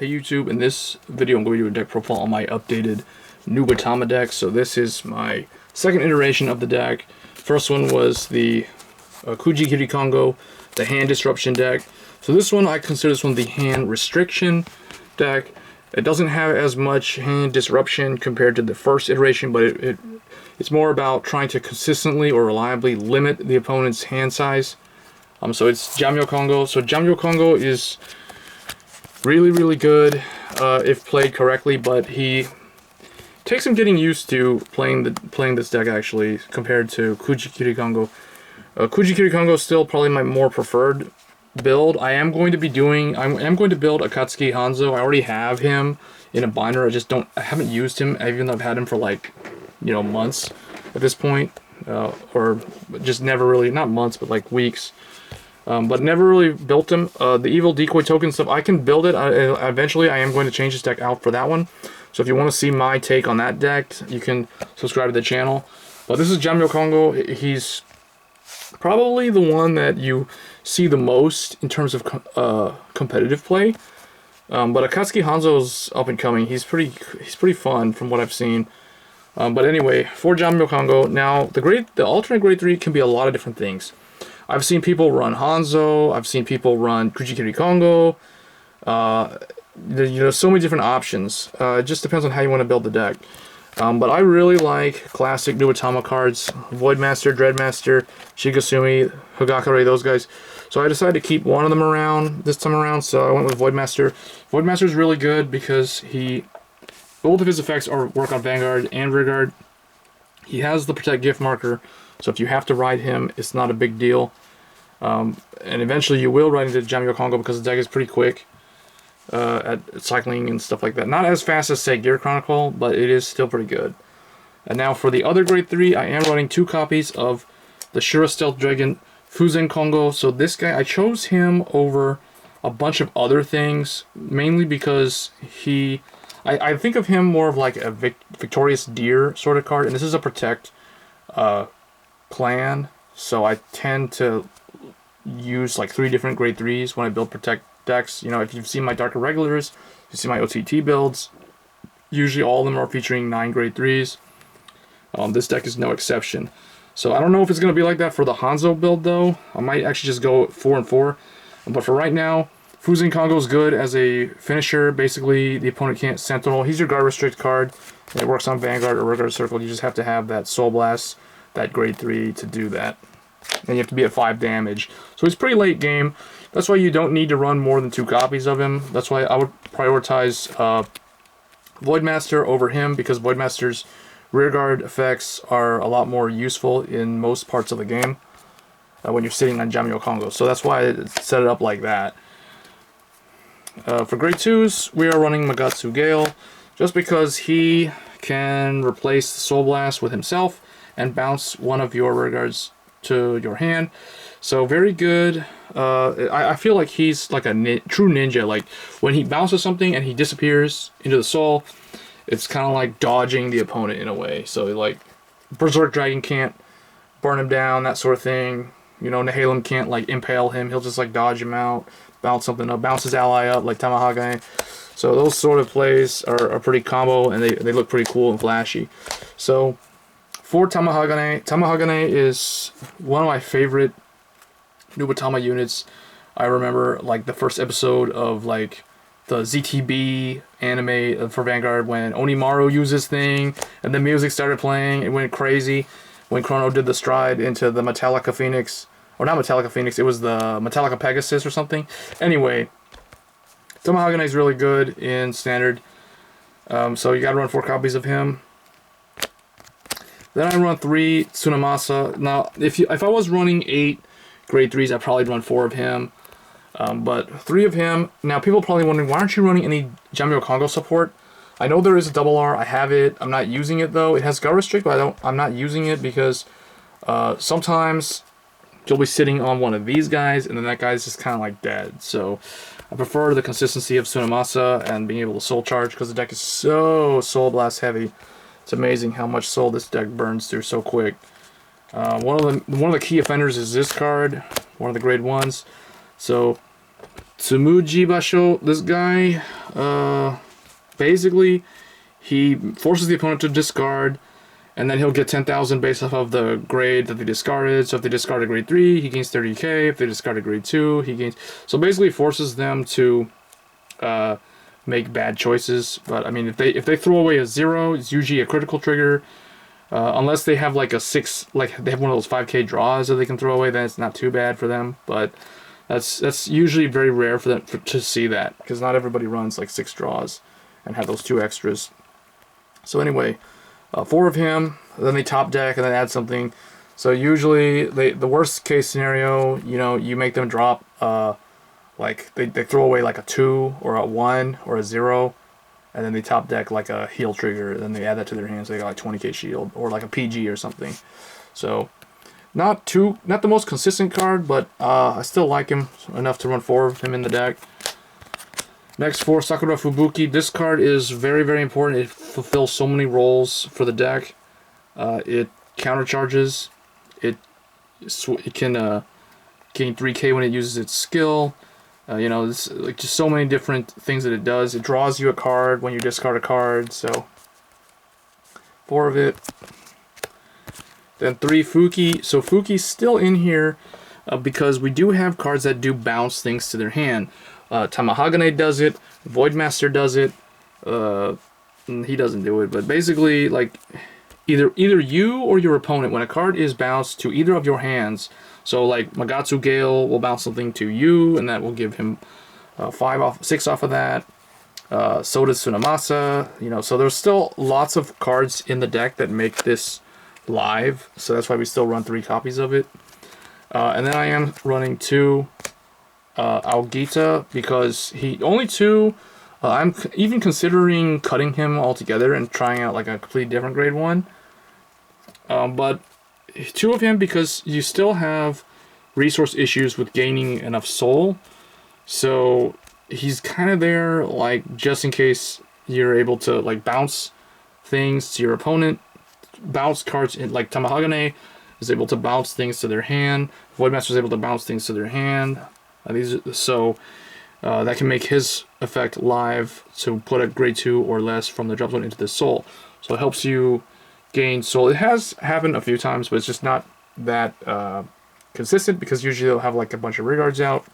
Hey YouTube, in this video I'm going to do a deck profile on my updated Nubatama deck. So this is my second iteration of the deck. First one was the Jamyocongo, the hand disruption deck. So this one, I consider this one the hand restriction deck. It doesn't have as much hand disruption compared to the first iteration, but it's more about trying to consistently or reliably limit the opponent's hand size. So it's Jamyocongo. So Jamyocongo is really good if played correctly, but he takes some getting used to playing this deck actually compared to Jamyocongo. Jamyocongo is still probably my more preferred build. I am going to build Akatsuki Hanzo. I already have him in a binder. I haven't used him, even though I've had him for like, months at this point, or just never really, not months, but like weeks. But never really built him. The evil decoy token stuff, I can build it. Eventually, I am going to change this deck out for that one. So if you want to see my take on that deck, you can subscribe to the channel. But this is Jamyocongo. He's probably the one that you see the most in terms of competitive play. But Akatsuki Hanzo's up and coming. He's pretty fun from what I've seen. But anyway, for Jamyocongo, now the alternate grade 3 can be a lot of different things. I've seen people run Hanzo. I've seen people run Jamyocongo. There's so many different options. It just depends on how you want to build the deck. But I really like classic Nubatama cards: Voidmaster, Dreadmaster, Shigasumi, Hagakure, those guys. So I decided to keep one of them around this time around. So I went with Voidmaster. Voidmaster is really good because both of his effects work on Vanguard and Rearguard. He has the Protect Gift marker, so if you have to ride him, it's not a big deal. And eventually you will ride into Jamyocongo because the deck is pretty quick at cycling and stuff like that. Not as fast as, say, Gear Chronicle, but it is still pretty good. And now for the other grade 3, I am running 2 copies of the Shura Stealth Dragon Fuzenkongo. So this guy, I chose him over a bunch of other things, mainly because I think of him more of like a Victorious Deer sort of card, and this is a Protect clan, so I tend to use like 3 different grade 3s when I build Protect decks. If you've seen my Dark Irregulars, you see my OTT builds, usually all of them are featuring 9 grade 3s. This deck is no exception. So I don't know if it's going to be like that for the Hanzo build though. I might actually just go 4 and 4. But for right now, Fuzenkongo is good as a finisher. Basically, the opponent can't Sentinel. He's your guard restrict card. It works on Vanguard or Rearguard Circle. You just have to have that Soul Blast, that grade 3 to do that. And you have to be at 5 damage. So he's pretty late game. That's why you don't need to run more than 2 copies of him. That's why I would prioritize Voidmaster over him, because Voidmaster's Rearguard effects are a lot more useful in most parts of the game when you're sitting on Jamyocongo. So that's why I set it up like that. For grade 2s, we are running Magatsu Gale, just because he can replace Soul Blast with himself and bounce one of your Rearguards to your hand. So very good. I feel like he's like a true ninja. Like when he bounces something and he disappears into the soul, it's kind of like dodging the opponent in a way. So like Berserk Dragon can't burn him down, that sort of thing. Nihilum can't like impale him. He'll just like dodge him out, bounce something up, bounce his ally up like Tamahagane. So those sort of plays are pretty combo, and they look pretty cool and flashy. So for Tamahagane is one of my favorite Nubatama units. I remember like the first episode of like the ZTB anime for Vanguard when Onimaru used this thing and the music started playing. It went crazy when Chrono did the stride into the Metallica Phoenix. Or not Metallica Phoenix, it was the Metallica Pegasus or something. Anyway, Tamahagane is really good in Standard. So you gotta run 4 copies of him. Then I run 3 Tsunamasa. Now, if I was running 8 grade 3s, I'd probably run 4 of him. But 3 of him. Now, people are probably wondering, why aren't you running any Jamyocongo support? I know there is a double R. I have it. I'm not using it though. It has Guard Restrict, but I'm not using it because sometimes you'll be sitting on one of these guys, and then that guy's just kind of like dead. So I prefer the consistency of Tsunamasa and being able to Soul Charge, because the deck is so Soul Blast heavy. It's amazing how much soul this deck burns through so quick. One of the key offenders is this card, one of the grade 1s. So Tsumuji Basho, this guy, basically, he forces the opponent to discard, and then he'll get 10,000 based off of the grade that they discarded. So if they discarded grade 3, he gains 30k. If they discarded grade 2, he gains... So basically forces them to make bad choices. But I mean, if they throw away a 0, it's usually a critical trigger. Unless they have like a 6, like they have one of those 5k draws that they can throw away, then it's not too bad for them. But that's usually very rare for them to see that, because not everybody runs like 6 draws and have those 2 extras. So anyway, 4 of him, then they top deck and then add something. So usually the worst case scenario, you know, you make them drop like they throw away like a 2 or a 1 or a 0, and then they top deck like a heal trigger, and then they add that to their hands. So they got like 20k shield or like a PG or something. So not the most consistent card, but I still like him enough to run 4 of him in the deck. Next, for Sakura Fubuki, this card is very, very important. It fulfills so many roles for the deck. It countercharges. It can gain 3k when it uses its skill. You know, it's like just so many different things that it does. It draws you a card when you discard a card. So 4 of it. Then 3 Fuki. So Fuki's still in here because we do have cards that do bounce things to their hand. Tamahagane does it. Voidmaster does it. He doesn't do it, but basically, like, either you or your opponent, when a card is bounced to either of your hands, so like Magatsu Gale will bounce something to you, and that will give him 6 off of that. So does Tsunamasa. You know, so there's still lots of cards in the deck that make this live. So that's why we still run 3 copies of it. And then I am running 2 Aogita, because only 2. I'm even considering cutting him altogether and trying out like a completely different grade 1. But 2 of him, because you still have resource issues with gaining enough soul. So he's kind of there, like, just in case you're able to like bounce things to your opponent. Bounce cards in, like Tamahagane is able to bounce things to their hand. Voidmaster is able to bounce things to their hand. That can make his effect live to put a grade 2 or less from the drop zone into the soul. So it helps you gain soul. It has happened a few times, but it's just not that consistent, because usually they'll have like a bunch of rearguards out,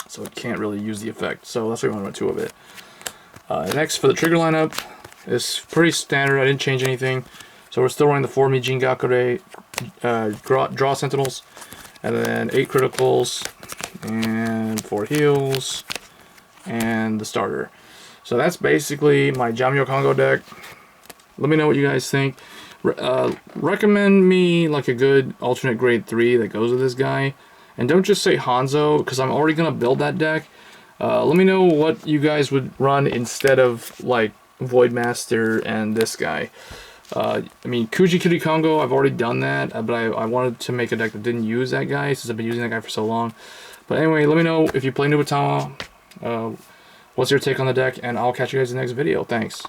so it can't really use the effect. So that's why we want to run 2 of it. Next, for the trigger lineup, it's pretty standard. I didn't change anything. So we're still running the 4 Mijin Gakure draw sentinels, and then 8 criticals, and 4 heals, and the starter. So that's basically my Jamyocongo deck. Let me know what you guys think. Recommend me like a good alternate grade 3 that goes with this guy. And don't just say Hanzo, because I'm already going to build that deck. Let me know what you guys would run instead of like Voidmaster and this guy. I mean, Kuji Kirikongo, I've already done that, but I wanted to make a deck that didn't use that guy, since I've been using that guy for so long. But anyway, let me know if you play Nubatama, what's your take on the deck, and I'll catch you guys in the next video. Thanks.